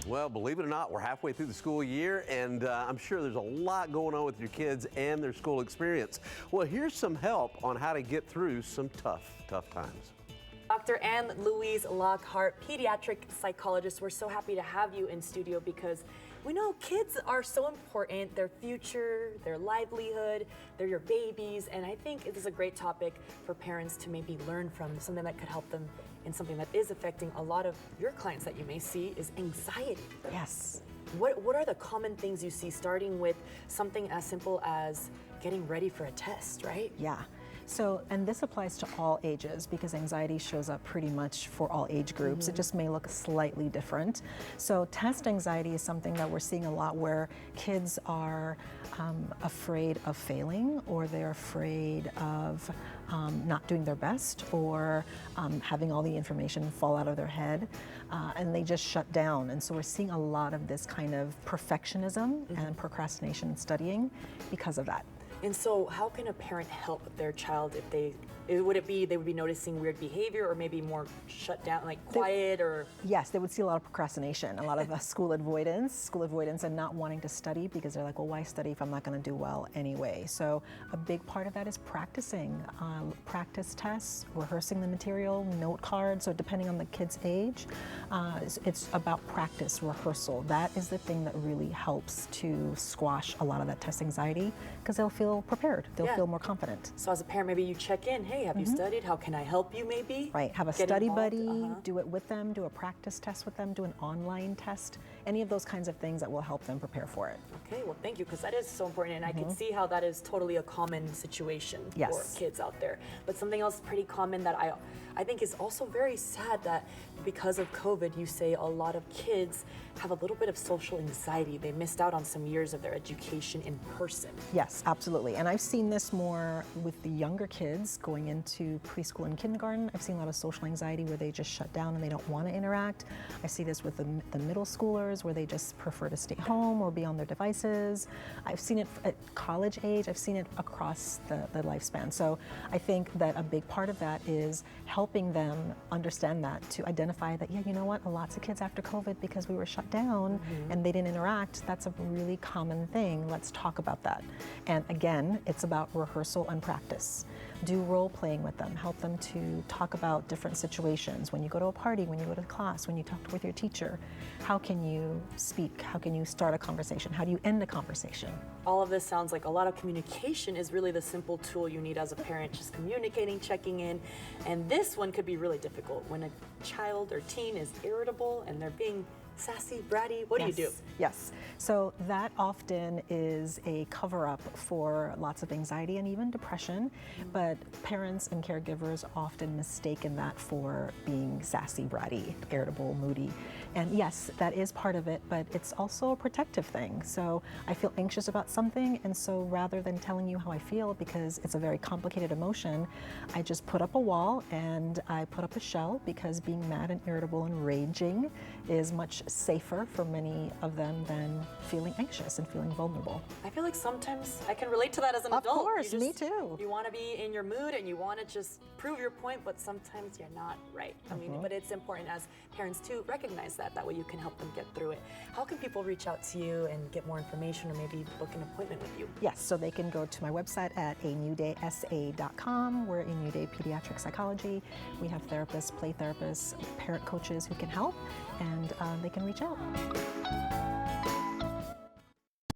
Well, believe it or not, we're halfway through the school year, and I'm sure there's a lot going on with your kids and their school experience. Well, here's some help on how to get through some tough times. Dr. Ann-Louise Lockhart, pediatric psychologist, we're so happy to have you in studio because we know kids are so important, their future, their livelihood, they're your babies, and I think it is a great topic for parents to maybe learn from, something that could help them in something that is affecting a lot of your clients that you may see is anxiety. Yes. What are the common things you see, starting with something as simple as getting ready for a test, right? Yeah. So, and this applies to all ages because anxiety shows up pretty much for all age groups. It just may look slightly different. So test anxiety is something that we're seeing a lot where kids are afraid of failing, or they're afraid of not doing their best, or having all the information fall out of their head, and they just shut down. And so we're seeing a lot of this kind of perfectionism and procrastination in studying because of that. And so how can a parent help their child if they would be noticing weird behavior, or maybe more shut down, like quiet, or? Yes, they would see a lot of procrastination, a lot of school avoidance and not wanting to study because they're like, well, why study if I'm not going to do well anyway? So a big part of that is practicing, practice tests, rehearsing the material, note cards. So depending on the kid's age, it's about practice, rehearsal. That is the thing that really helps to squash a lot of that test anxiety because they'll feel prepared. They'll feel more confident. So as a parent, maybe you check in, hey, have you studied? How can I help you maybe? Right, have a study buddy, do it with them, do a practice test with them, do an online test, any of those kinds of things that will help them prepare for it. Okay, well, thank you, because that is so important, and I can see how that is totally a common situation for kids out there. But something else pretty common that I think is also very sad, that because of COVID, you say a lot of kids have a little bit of social anxiety. They missed out on some years of their education in person. Yes, absolutely. And I've seen this more with the younger kids going into preschool and kindergarten. I've seen a lot of social anxiety where they just shut down and they don't want to interact. I see this with the middle schoolers where they just prefer to stay home or be on their devices. I've seen it at college age. I've seen it across the lifespan. So I think that a big part of that is helping them understand that, to identify that, yeah, you know what, lots of kids after COVID, because we were shut down and they didn't interact, that's a really common thing. Let's talk about that. And again, it's about rehearsal and practice. Do role playing with them, help them to talk about different situations. When you go to a party, when you go to class, when you talk with your teacher, how can you speak? How can you start a conversation? How do you end a conversation? All of this sounds like a lot of communication is really the simple tool you need as a parent, just communicating, checking in. And this one could be really difficult when a child or teen is irritable and they're being sassy, bratty. What do you do? Yes. So that often is a cover-up for lots of anxiety and even depression, but parents and caregivers often mistaken that for being sassy, bratty, irritable, moody. And yes, that is part of it, but it's also a protective thing. So I feel anxious about something, and so rather than telling you how I feel, because it's a very complicated emotion, I just put up a wall and I put up a shell, because being mad and irritable and raging is much safer for many of them than feeling anxious and feeling vulnerable. I feel like sometimes I can relate to that as an adult. Of course, me too. You want to be in your mood and you want to just prove your point, but sometimes you're not right. I mean, but it's important as parents to recognize that. That way you can help them get through it. How can people reach out to you and get more information, or maybe book an appointment with you? Yes, so they can go to my website at anewdaysa.com. We're a New Day Pediatric Psychology. We have therapists, play therapists, parent coaches who can help, and they can reach out.